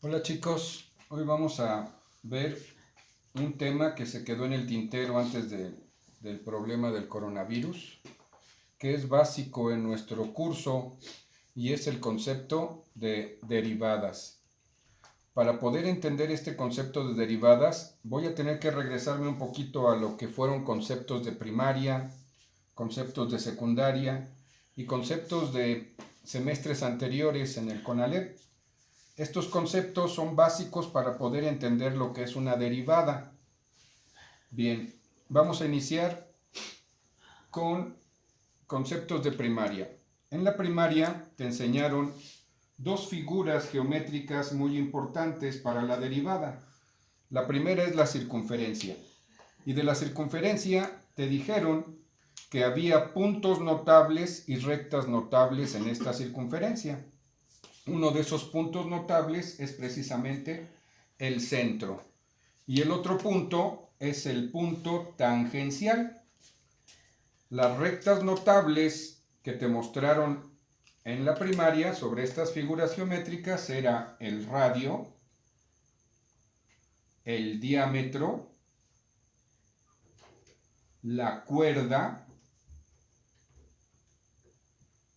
Hola chicos, hoy vamos a ver un tema que se quedó en el tintero antes del problema del coronavirus, que es básico en nuestro curso y es el concepto de derivadas. Para poder entender este concepto de derivadas, voy a tener que regresarme un poquito a lo que fueron conceptos de primaria, conceptos de secundaria y conceptos de semestres anteriores en el CONALEP. Estos conceptos son básicos para poder entender lo que es una derivada. Bien, vamos a iniciar con conceptos de primaria. En la primaria te enseñaron dos figuras geométricas muy importantes para la derivada. La primera es la circunferencia. Y de la circunferencia te dijeron que había puntos notables y rectas notables en esta circunferencia. Uno de esos puntos notables es precisamente el centro. Y el otro punto es el punto tangencial. Las rectas notables que te mostraron en la primaria sobre estas figuras geométricas era el radio, el diámetro, la cuerda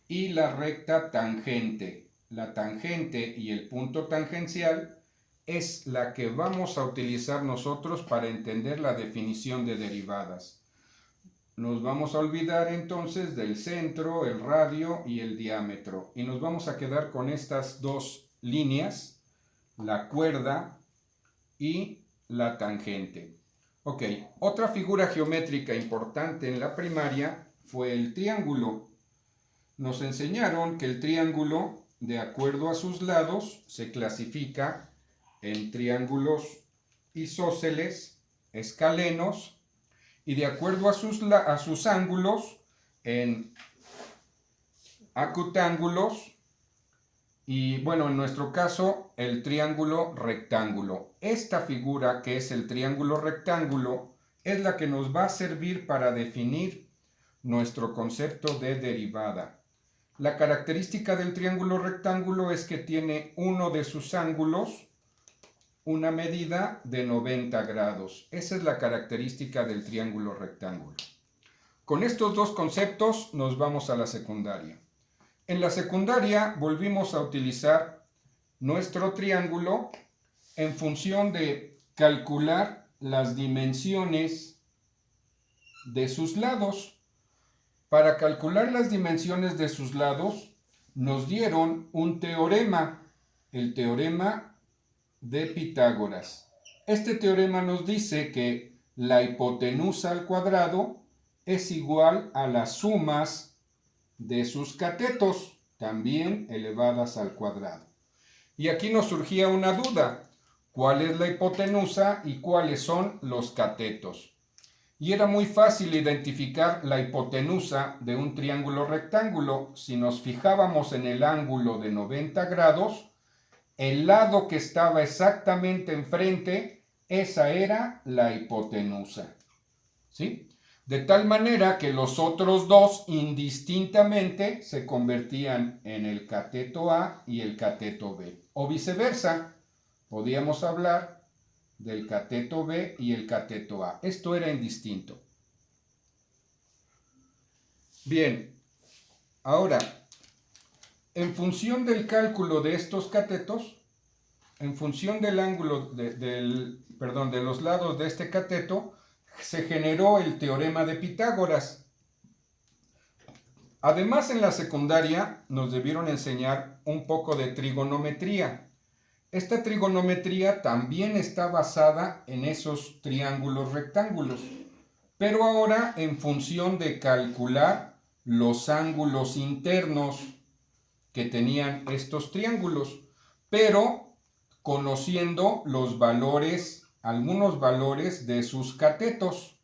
y la recta tangente. La tangente y el punto tangencial es la que vamos a utilizar nosotros para entender la definición de derivadas. Nos vamos a olvidar entonces del centro, el radio y el diámetro. Y nos vamos a quedar con estas dos líneas, la cuerda y la tangente. Ok, otra figura geométrica importante en la primaria fue el triángulo. Nos enseñaron que el triángulo, de acuerdo a sus lados, se clasifica en triángulos isósceles, escalenos, y de acuerdo a sus ángulos, en acutángulos, y bueno, en nuestro caso, el triángulo rectángulo. Esta figura, que es el triángulo rectángulo, es la que nos va a servir para definir nuestro concepto de derivada. La característica del triángulo rectángulo es que tiene uno de sus ángulos una medida de 90 grados. Esa es la característica del triángulo rectángulo. Con estos dos conceptos nos vamos a la secundaria. En la secundaria volvimos a utilizar nuestro triángulo en función de calcular las dimensiones de sus lados. Para calcular las dimensiones de sus lados nos dieron un teorema, el teorema de Pitágoras. Este teorema nos dice que la hipotenusa al cuadrado es igual a las sumas de sus catetos, también elevadas al cuadrado. Y aquí nos surgía una duda, ¿cuál es la hipotenusa y cuáles son los catetos? Y era muy fácil identificar la hipotenusa de un triángulo rectángulo. Si nos fijábamos en el ángulo de 90 grados, el lado que estaba exactamente enfrente, esa era la hipotenusa. ¿Sí? De tal manera que los otros dos indistintamente se convertían en el cateto A y el cateto B. O viceversa, podíamos hablar del cateto B y el cateto A. Esto era indistinto. Bien, ahora, en función del cálculo de estos catetos, en función del ángulo de los lados de este cateto, se generó el teorema de Pitágoras. Además, en la secundaria nos debieron enseñar un poco de trigonometría. Esta trigonometría también está basada en esos triángulos rectángulos, pero ahora en función de calcular los ángulos internos que tenían estos triángulos, pero conociendo los valores, algunos valores de sus catetos.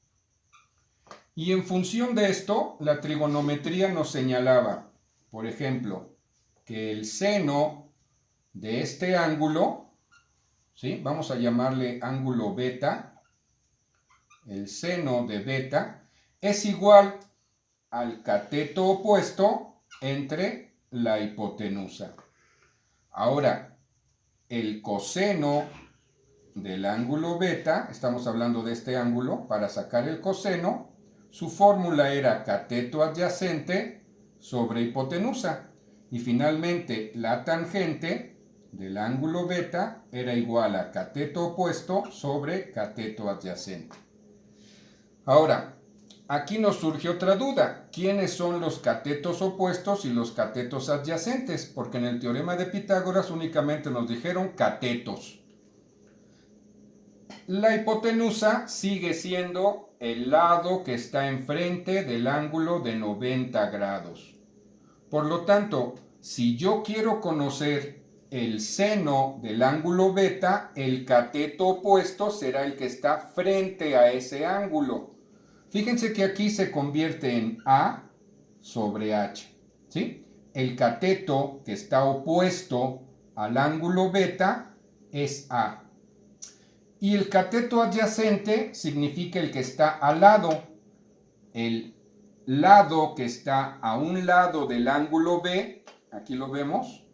Y en función de esto, la trigonometría nos señalaba, por ejemplo, que el seno de este ángulo, ¿sí? Vamos a llamarle ángulo beta, el seno de beta, es igual al cateto opuesto entre la hipotenusa. Ahora, el coseno del ángulo beta, estamos hablando de este ángulo, para sacar el coseno, su fórmula era cateto adyacente sobre hipotenusa. Y finalmente la tangente del ángulo beta era igual a cateto opuesto sobre cateto adyacente. Ahora, aquí nos surge otra duda. ¿Quiénes son los catetos opuestos y los catetos adyacentes? Porque en el teorema de Pitágoras únicamente nos dijeron catetos. La hipotenusa sigue siendo el lado que está enfrente del ángulo de 90 grados. Por lo tanto, si yo quiero conocer el seno del ángulo beta, el cateto opuesto será el que está frente a ese ángulo. Fíjense que aquí se convierte en A sobre H, ¿sí? El cateto que está opuesto al ángulo beta es A. Y el cateto adyacente significa el que está al lado. El lado que está a un lado del ángulo B, aquí lo vemos,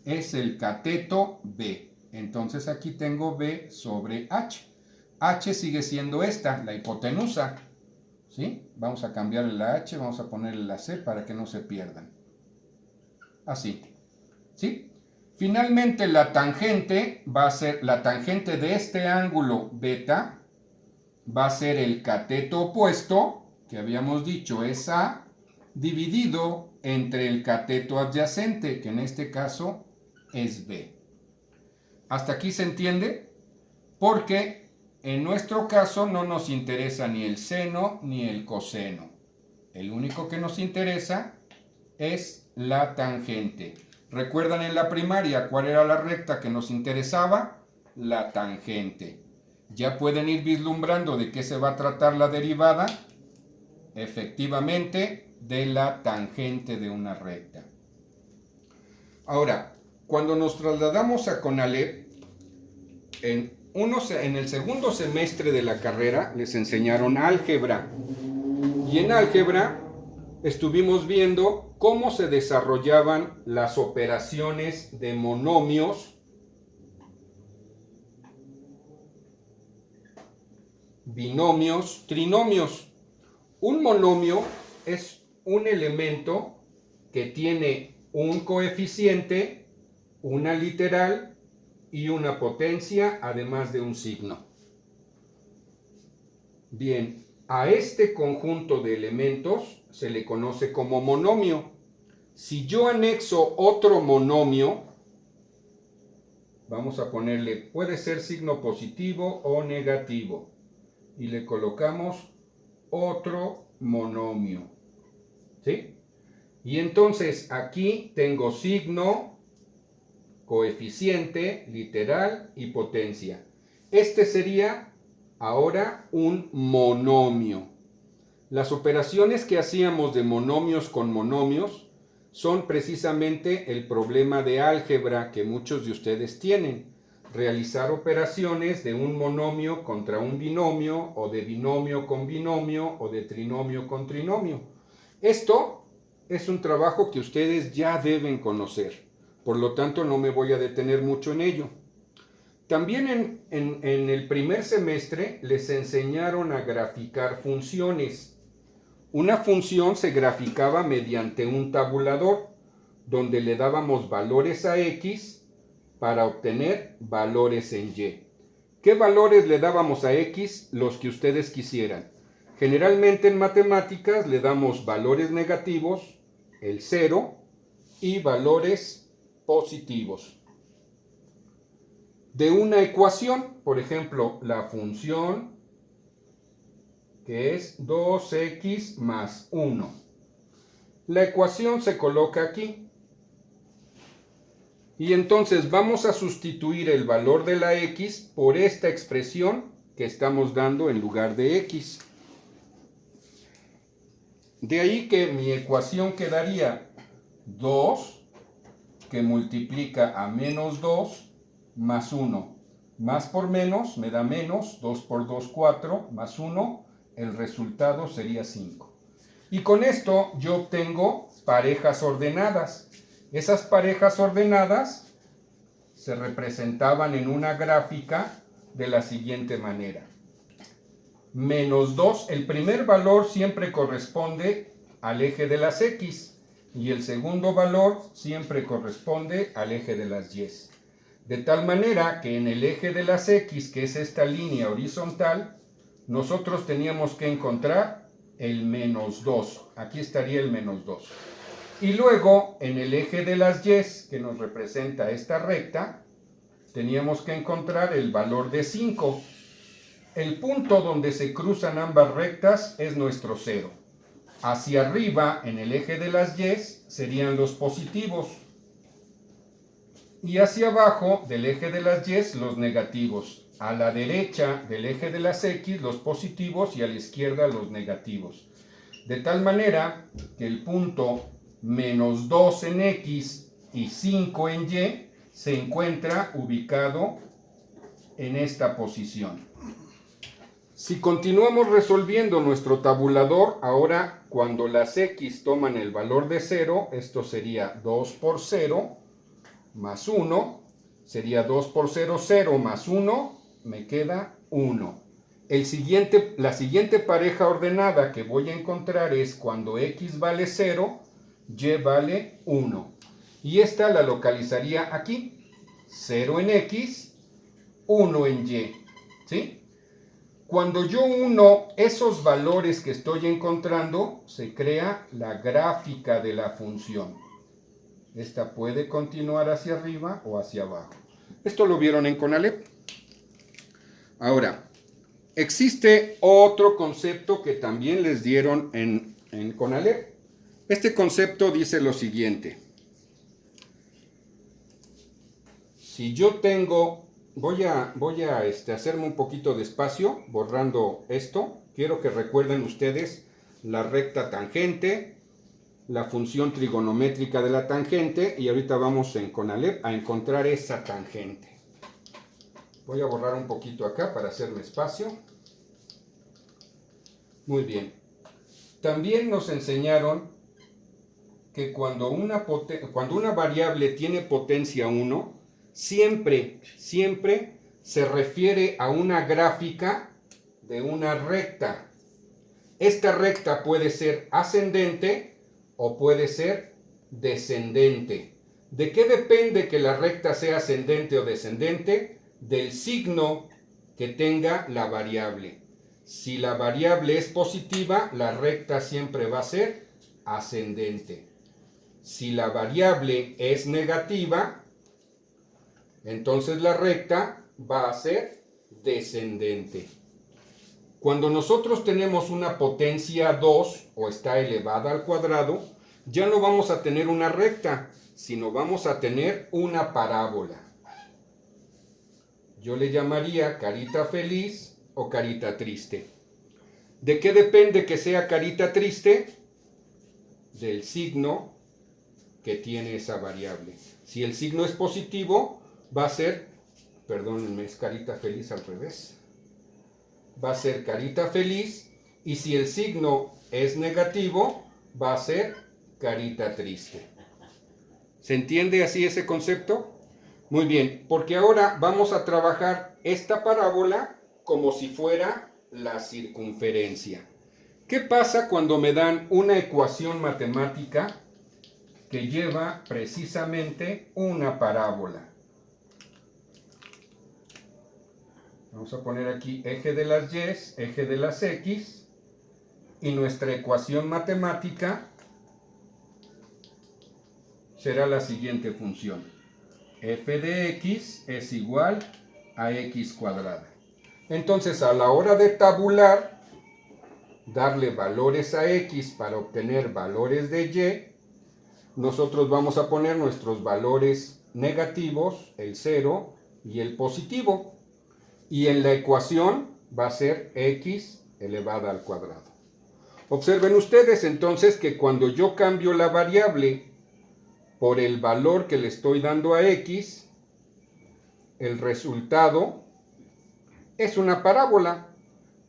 es el cateto B. Entonces aquí tengo B sobre H. H sigue siendo esta, la hipotenusa. ¿Sí? Vamos a cambiarle la H, vamos a ponerle la C para que no se pierdan. Así. ¿Sí? Finalmente la tangente va a ser, la tangente de este ángulo beta va a ser el cateto opuesto, que habíamos dicho es A, dividido entre el cateto adyacente, que en este caso es B. ¿Hasta aquí se entiende? Porque en nuestro caso no nos interesa ni el seno ni el coseno. El único que nos interesa es la tangente. ¿Recuerdan en la primaria cuál era la recta que nos interesaba? La tangente. ¿Ya pueden ir vislumbrando de qué se va a tratar la derivada? Efectivamente, de la tangente de una recta. Ahora, cuando nos trasladamos a CONALEP, en el segundo semestre de la carrera les enseñaron álgebra. Y en álgebra estuvimos viendo cómo se desarrollaban las operaciones de monomios, binomios, trinomios. Un monomio es un elemento que tiene un coeficiente, una literal y una potencia, además de un signo. Bien, a este conjunto de elementos se le conoce como monomio. Si yo anexo otro monomio, vamos a ponerle, puede ser signo positivo o negativo, y le colocamos otro monomio, ¿sí? Y entonces aquí tengo signo, coeficiente, literal y potencia. Este sería ahora un monomio. Las operaciones que hacíamos de monomios con monomios son precisamente el problema de álgebra que muchos de ustedes tienen. Realizar operaciones de un monomio contra un binomio, o de binomio con binomio, o de trinomio con trinomio. Esto es un trabajo que ustedes ya deben conocer. Por lo tanto, no me voy a detener mucho en ello. También en el primer semestre les enseñaron a graficar funciones. Una función se graficaba mediante un tabulador, donde le dábamos valores a X para obtener valores en Y. ¿Qué valores le dábamos a X? Los que ustedes quisieran. Generalmente en matemáticas le damos valores negativos, el 0, y valores positivos. De una ecuación, por ejemplo, la función que es 2x más 1. La ecuación se coloca aquí. Y entonces vamos a sustituir el valor de la x por esta expresión que estamos dando en lugar de x. De ahí que mi ecuación quedaría 2 que multiplica a menos 2 más 1. Más por menos me da menos, 2 por 2, 4, más 1, el resultado sería 5. Y con esto yo obtengo parejas ordenadas. Esas parejas ordenadas se representaban en una gráfica de la siguiente manera. Menos 2, el primer valor siempre corresponde al eje de las X y el segundo valor siempre corresponde al eje de las Y. De tal manera que en el eje de las X, que es esta línea horizontal, nosotros teníamos que encontrar el menos 2. Aquí estaría el menos 2. Y luego, en el eje de las Y, que nos representa esta recta, teníamos que encontrar el valor de 5. El punto donde se cruzan ambas rectas es nuestro 0. Hacia arriba, en el eje de las Y, serían los positivos. Y hacia abajo, del eje de las Y, los negativos. A la derecha del eje de las X, los positivos, y a la izquierda, los negativos. De tal manera que el punto menos 2 en X y 5 en Y se encuentra ubicado en esta posición. Si continuamos resolviendo nuestro tabulador, ahora cuando las X toman el valor de 0, esto sería 2 por 0 más 1, sería 2 por 0, 0 más 1, me queda 1. La siguiente pareja ordenada que voy a encontrar es cuando X vale 0, Y vale 1. Y esta la localizaría aquí. 0 en X, 1 en Y. ¿Sí? Cuando yo uno esos valores que estoy encontrando, se crea la gráfica de la función. Esta puede continuar hacia arriba o hacia abajo. Esto lo vieron en CONALEP. Ahora, existe otro concepto que también les dieron en CONALEP. Este concepto dice lo siguiente. Si yo tengo, voy a hacerme un poquito de espacio borrando esto. Quiero que recuerden ustedes la recta tangente, la función trigonométrica de la tangente, y ahorita vamos en CONALEP a encontrar esa tangente. Voy a borrar un poquito acá para hacerme espacio. Muy bien. También nos enseñaron que cuando una variable tiene potencia 1, siempre se refiere a una gráfica de una recta. Esta recta puede ser ascendente o puede ser descendente. ¿De qué depende que la recta sea ascendente o descendente? Del signo que tenga la variable. Si la variable es positiva, la recta siempre va a ser ascendente. Si la variable es negativa, entonces la recta va a ser descendente. Cuando nosotros tenemos una potencia 2 o está elevada al cuadrado, ya no vamos a tener una recta, sino vamos a tener una parábola. Yo le llamaría carita feliz o carita triste. ¿De qué depende que sea carita triste? Del signo que tiene esa variable. Si el signo es positivo, va a ser, perdónenme, es carita feliz al revés. Va a ser carita feliz, y si el signo es negativo, va a ser carita triste. ¿Se entiende así ese concepto? Muy bien, porque ahora vamos a trabajar esta parábola como si fuera la circunferencia. ¿Qué pasa cuando me dan una ecuación matemática que lleva precisamente una parábola? Vamos a poner aquí eje de las Y, eje de las X, y nuestra ecuación matemática será la siguiente función. F de X es igual a X cuadrada. Entonces, a la hora de tabular, darle valores a X para obtener valores de Y, nosotros vamos a poner nuestros valores negativos, el 0 y el positivo. Y en la ecuación va a ser X elevada al cuadrado. Observen ustedes entonces que cuando yo cambio la variable por el valor que le estoy dando a X, el resultado es una parábola.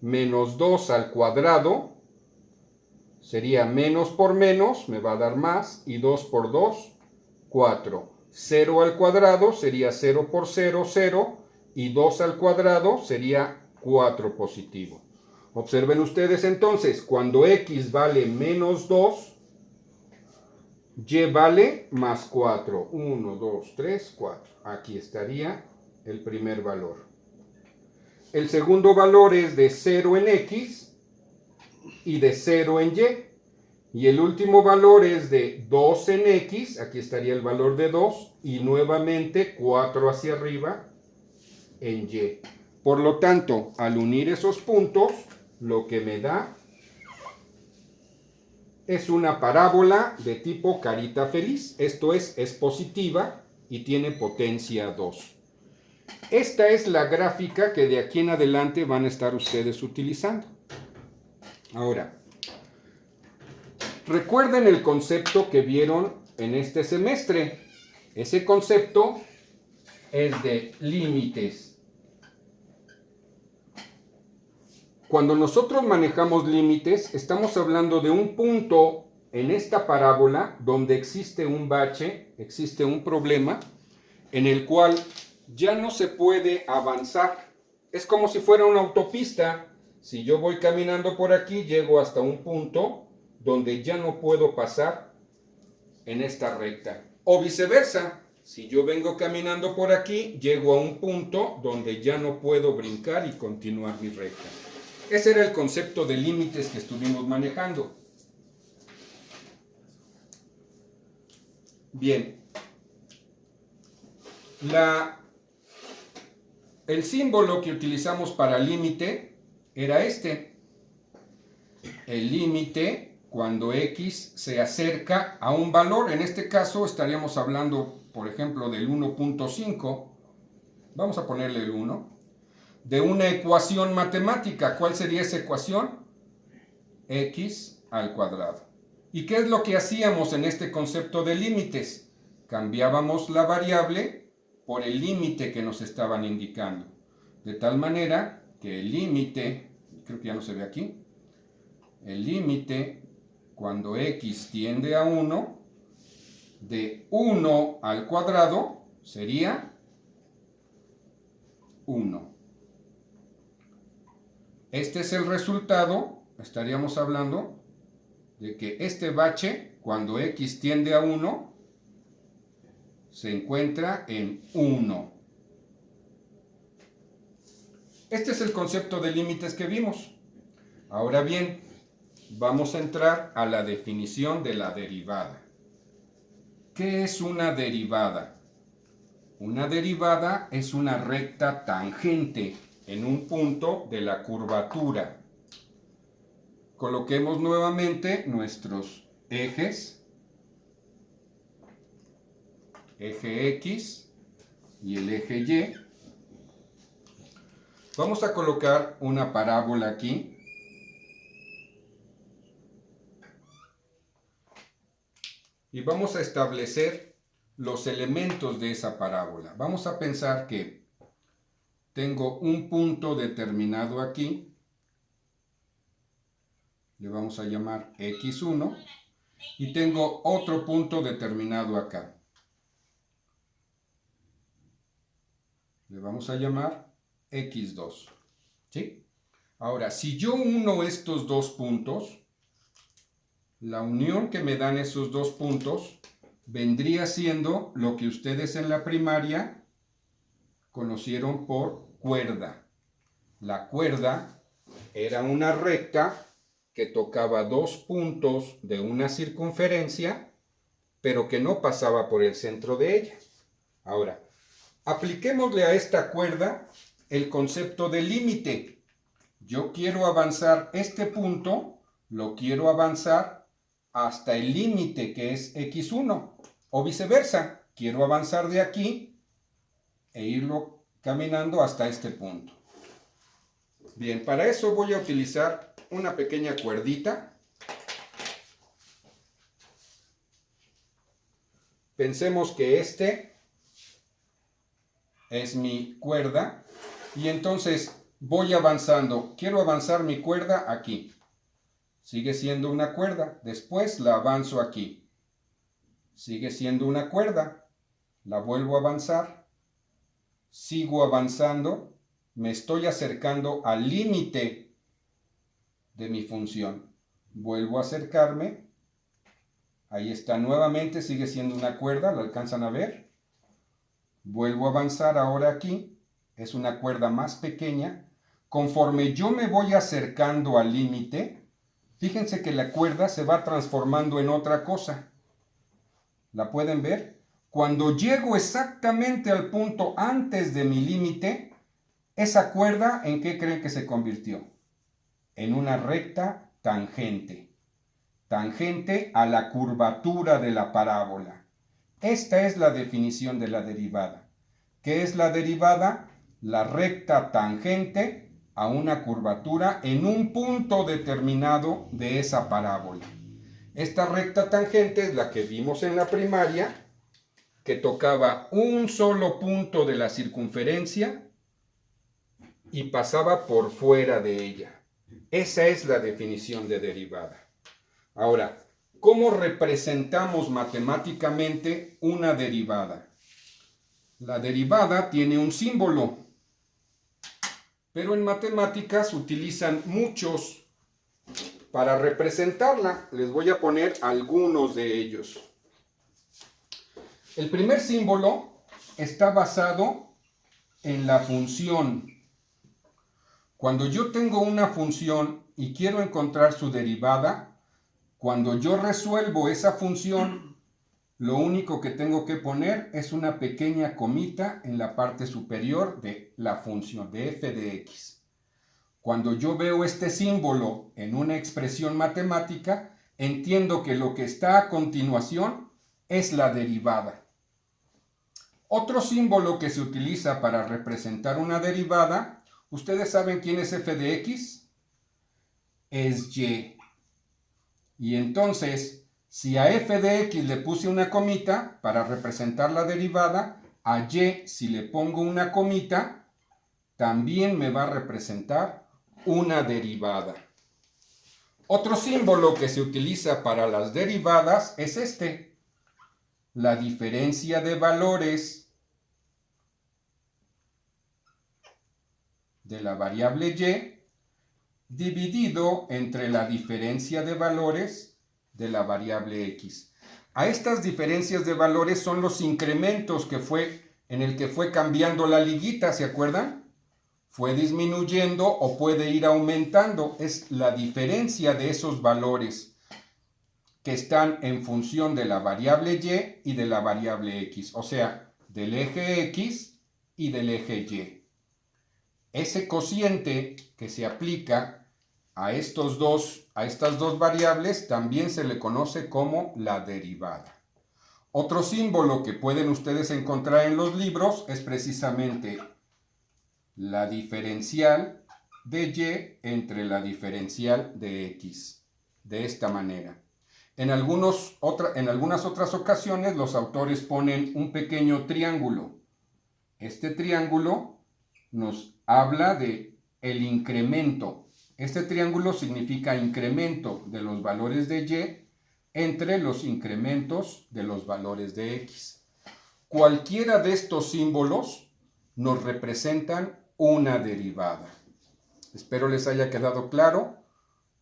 Menos 2 al cuadrado sería menos por menos, me va a dar más, y 2 por 2, 4. 0 al cuadrado sería 0 por 0, 0, y 2 al cuadrado sería 4 positivo. Observen ustedes entonces, cuando x vale menos 2, y vale más 4. 1, 2, 3, 4. Aquí estaría el primer valor. El segundo valor es de 0 en x y de 0 en y. Y el último valor es de 2 en x, aquí estaría el valor de 2, y nuevamente 4 hacia arriba en y. Por lo tanto, al unir esos puntos, lo que me da es una parábola de tipo carita feliz. Esto es positiva y tiene potencia 2. Esta es la gráfica que de aquí en adelante van a estar ustedes utilizando. Ahora, recuerden el concepto que vieron en este semestre. Ese concepto es de límites. Cuando nosotros manejamos límites, estamos hablando de un punto en esta parábola donde existe un bache, existe un problema, en el cual ya no se puede avanzar. Es como si fuera una autopista. Si yo voy caminando por aquí, llego hasta un punto donde ya no puedo pasar en esta recta. O viceversa, si yo vengo caminando por aquí, llego a un punto donde ya no puedo brincar y continuar mi recta. Ese era el concepto de límites que estuvimos manejando. Bien. El símbolo que utilizamos para límite era este. El límite cuando x se acerca a un valor. En este caso estaríamos hablando, por ejemplo, del 1.5. Vamos a ponerle el 1. De una ecuación matemática. ¿Cuál sería esa ecuación? X al cuadrado. ¿Y qué es lo que hacíamos en este concepto de límites? Cambiábamos la variable por el límite que nos estaban indicando. De tal manera que el límite, creo que ya no se ve aquí, el límite cuando x tiende a 1, de 1 al cuadrado sería 1. Este es el resultado, estaríamos hablando de que este bache, cuando x tiende a 1, se encuentra en 1. Este es el concepto de límites que vimos. Ahora bien, vamos a entrar a la definición de la derivada. ¿Qué es una derivada? Una derivada es una recta tangente en un punto de la curvatura. Coloquemos nuevamente nuestros ejes, eje X y el eje Y. Vamos a colocar una parábola aquí. Y vamos a establecer los elementos de esa parábola. Vamos a pensar que tengo un punto determinado aquí. Le vamos a llamar X1. Y tengo otro punto determinado acá. Le vamos a llamar X2. ¿Sí? Ahora, si yo uno estos dos puntos, la unión que me dan esos dos puntos vendría siendo lo que ustedes en la primaria conocieron por cuerda. La cuerda era una recta que tocaba dos puntos de una circunferencia, pero que no pasaba por el centro de ella. Ahora, apliquémosle a esta cuerda el concepto de límite. Yo quiero avanzar este punto, lo quiero avanzar hasta el límite que es X1, o viceversa, quiero avanzar de aquí e irlo caminando hasta este punto. Bien, para eso voy a utilizar una pequeña cuerdita. Pensemos que este es mi cuerda y entonces voy avanzando. Quiero avanzar mi cuerda aquí. Sigue siendo una cuerda. Después la avanzo aquí. Sigue siendo una cuerda. la vuelvo a avanzar, sigo avanzando, me estoy acercando al límite de mi función. Vuelvo a acercarme, ahí está nuevamente, sigue siendo una cuerda, ¿la alcanzan a ver? Vuelvo a avanzar ahora aquí, es una cuerda más pequeña. Conforme yo me voy acercando al límite, fíjense que la cuerda se va transformando en otra cosa. ¿La pueden ver? Cuando llego exactamente al punto antes de mi límite, esa cuerda, ¿en qué creen que se convirtió? En una recta tangente. Tangente a la curvatura de la parábola. Esta es la definición de la derivada. ¿Qué es la derivada? La recta tangente a una curvatura en un punto determinado de esa parábola. Esta recta tangente es la que vimos en la primaria, que tocaba un solo punto de la circunferencia y pasaba por fuera de ella. Esa es la definición de derivada. Ahora, ¿cómo representamos matemáticamente una derivada? La derivada tiene un símbolo, pero en matemáticas utilizan muchos para representarla. Les voy a poner algunos de ellos. El primer símbolo está basado en la función. Cuando yo tengo una función y quiero encontrar su derivada, cuando yo resuelvo esa función, lo único que tengo que poner es una pequeña comita en la parte superior de la función de f de x. Cuando yo veo este símbolo en una expresión matemática, entiendo que lo que está a continuación es la derivada. Otro símbolo que se utiliza para representar una derivada, ¿ustedes saben quién es f de x? Es y. Y entonces, si a f de x le puse una comita para representar la derivada, a y si le pongo una comita, también me va a representar una derivada. Otro símbolo que se utiliza para las derivadas es este. La diferencia de valores de la variable y dividido entre la diferencia de valores de la variable x. A estas diferencias de valores son los incrementos en el que fue cambiando la liguita, ¿se acuerdan? Fue disminuyendo o puede ir aumentando. Es la diferencia de esos valores que están en función de la variable y de la variable x, o sea, del eje x y del eje y. Ese cociente que se aplica a estas dos variables también se le conoce como la derivada. Otro símbolo que pueden ustedes encontrar en los libros es precisamente la diferencial de y entre la diferencial de x, de esta manera. En algunas otras ocasiones los autores ponen un pequeño triángulo. Este triángulo nos habla de el incremento. Este triángulo significa incremento de los valores de y entre los incrementos de los valores de x. Cualquiera de estos símbolos nos representan una derivada. Espero les haya quedado claro.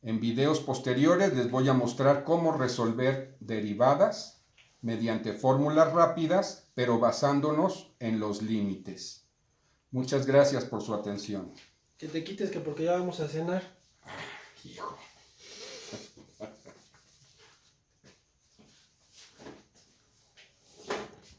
En videos posteriores les voy a mostrar cómo resolver derivadas mediante fórmulas rápidas, pero basándonos en los límites. Muchas gracias por su atención. Que te quites que porque ya vamos a cenar. Hijo.